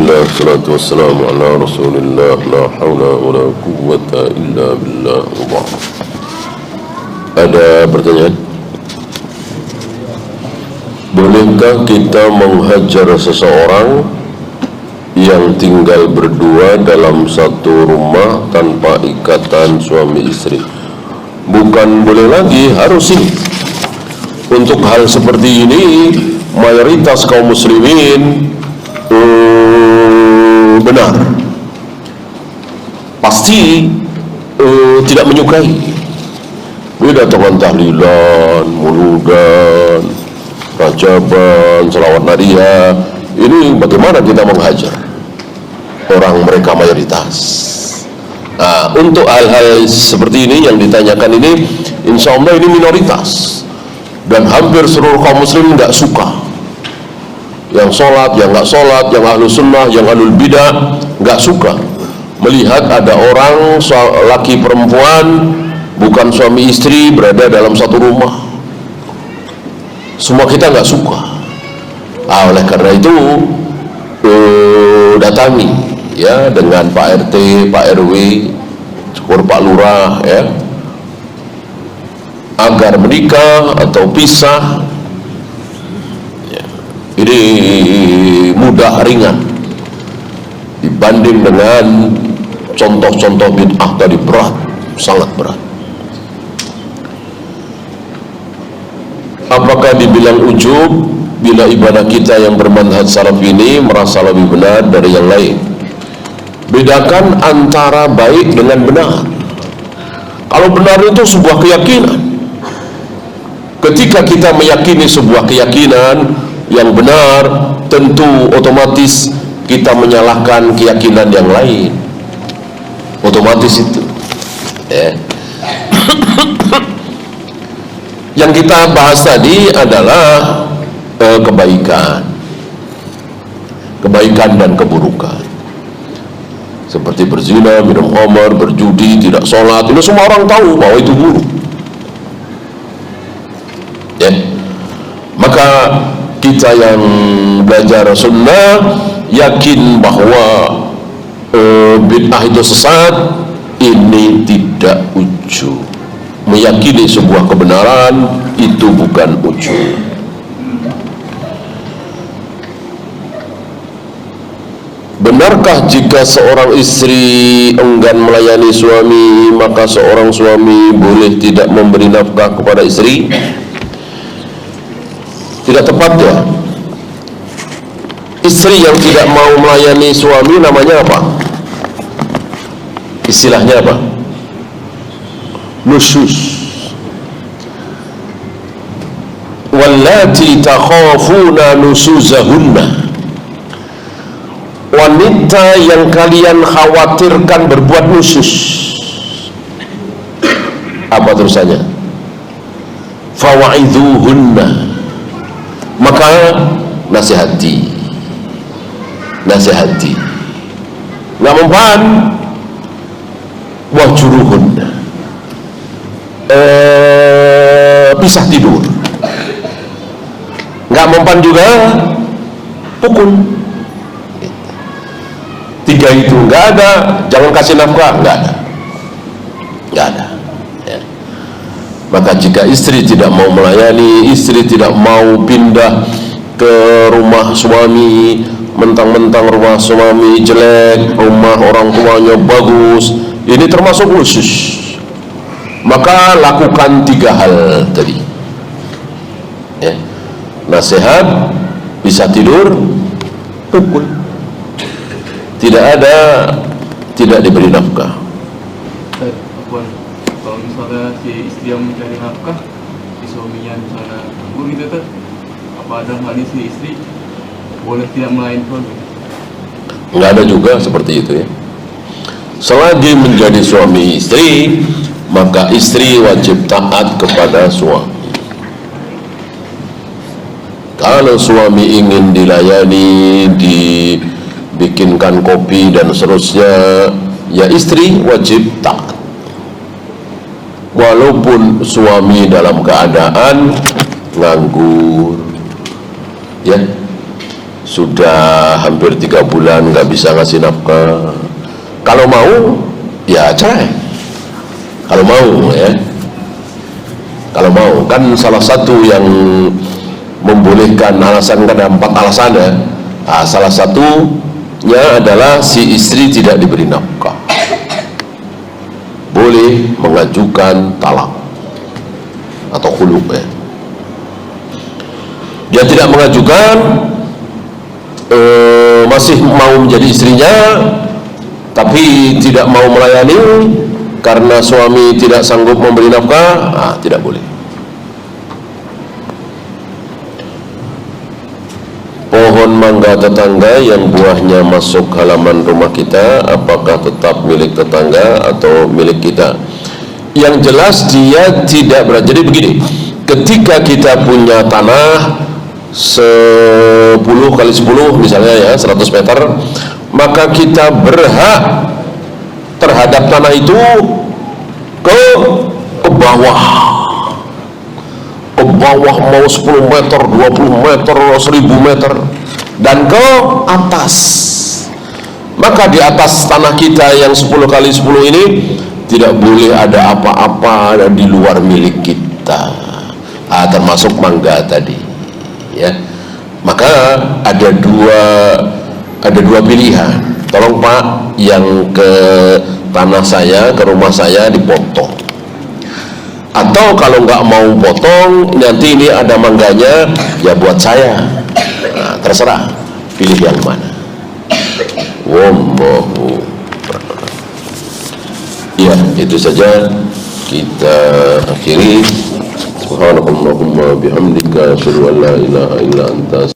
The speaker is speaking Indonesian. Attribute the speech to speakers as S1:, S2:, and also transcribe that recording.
S1: Bismillah, salatu wassalamu ala rasulillah, la hawla wa la quwwata illa billah. Ada pertanyaan? Bolehkah kita menghajar seseorang yang tinggal berdua dalam satu rumah tanpa ikatan suami istri? Bukan boleh lagi, harus ini. Untuk hal seperti ini, mayoritas kaum muslimin benar, pasti tidak menyukai. Beda dengan tahlilan, muludan, rajaban, selawat nariyah. Ini bagaimana kita menghajar orang mereka mayoritas. Nah, untuk hal-hal seperti ini yang ditanyakan ini, insya Allah ini minoritas, dan hampir seluruh kaum muslim nggak suka. Yang sholat, yang nggak sholat, yang ahlu sunnah, yang ahlul bidah, nggak suka melihat ada orang laki perempuan bukan suami istri berada dalam satu rumah. Semua kita nggak suka. Oleh karena itu datangi ya dengan Pak RT, Pak RW, syukur Pak Lurah ya, agar menikah atau pisah. Ini mudah, ringan dibanding dengan contoh-contoh bid'ah tadi, berat, sangat berat. Apakah dibilang ujub bila ibadah kita yang bermanhaj salaf ini merasa lebih benar dari yang lain? Bedakan antara baik dengan benar. Kalau benar itu sebuah keyakinan. Ketika kita meyakini sebuah keyakinan yang benar, tentu otomatis kita menyalahkan keyakinan yang lain. Otomatis itu ya. Yang kita bahas tadi adalah kebaikan dan keburukan, seperti berzina, minum khamar, berjudi, tidak sholat. Ini semua orang tahu bahwa itu buruk ya. Maka kita yang belajar sunnah yakin bahwa bid'ah itu sesat. Ini tidak ujub. Meyakini sebuah kebenaran itu bukan ujub. Benarkah jika seorang istri enggan melayani suami, maka seorang suami boleh tidak memberi nafkah kepada istri? Tidak tepat ya. Istri yang tidak mau melayani suami namanya apa? Istilahnya apa? Nusyuz. Wallati takhafuna nusuzahunna. Wanita yang kalian khawatirkan berbuat nusyuz. Apa terusannya? Fawa'idhuhunna. Maka nasihati, nggak mempan. Wahjuruhun, pisah tidur. Nggak mempan juga, pukul. Tiga itu nggak ada. Jangan kasih nafkah, nggak ada ya. Maka jika istri tidak mau melayani, istri tidak mau pindah ke rumah suami, mentang-mentang rumah suami jelek, rumah orang tuanya bagus, ini termasuk khusus. Maka lakukan tiga hal tadi ya. Nasihat, bisa tidur, pukul. Tidak diberi nafkah.
S2: Kalau misalnya si istri yang mencari nafkah, si suaminya misalnya nganggur gitu tuh, apa ada hal ini si istri boleh tidak melayani suami?
S1: Nggak ada juga seperti itu ya. Selagi menjadi suami istri, maka istri wajib taat kepada suami. Kalau suami ingin dilayani, dibikinkan kopi dan seterusnya, ya istri wajib taat. Walaupun suami dalam keadaan nganggur ya, sudah hampir 3 bulan nggak bisa ngasih nafkah. Kalau mau ya cerai, kalau mau ya, kalau mau. Kan salah satu yang membolehkan alasan, kan ada 4 alasan ya. Salah satunya adalah si istri tidak diberi nafkah, boleh mengajukan talak atau khulu ya. Dia tidak mengajukan, masih mau menjadi istrinya tapi tidak mau melayani karena suami tidak sanggup memberi nafkah, tidak boleh. Pohon mangga tetangga yang buahnya masuk halaman rumah kita, apakah tetap milik tetangga atau milik kita? Yang jelas dia tidak berarti. Jadi begini, ketika kita punya tanah 10 kali 10 misalnya ya, 100 meter, maka kita berhak terhadap tanah itu ke bawah, mau 10 meter, 20 meter, 1000 meter, dan ke atas. Maka di atas tanah kita yang 10 kali 10 ini tidak boleh ada apa-apa di luar milik kita, termasuk mangga tadi ya. Maka ada dua pilihan. Tolong Pak, yang ke tanah saya, ke rumah saya dipotong, atau kalau nggak mau potong, nanti ini ada mangganya ya buat saya. Terserah, pilih yang mana. Wallahu. Ya, itu saja kita akhiri. Subhanakallahumma bihamdika asyhadu an la ilaha illa anta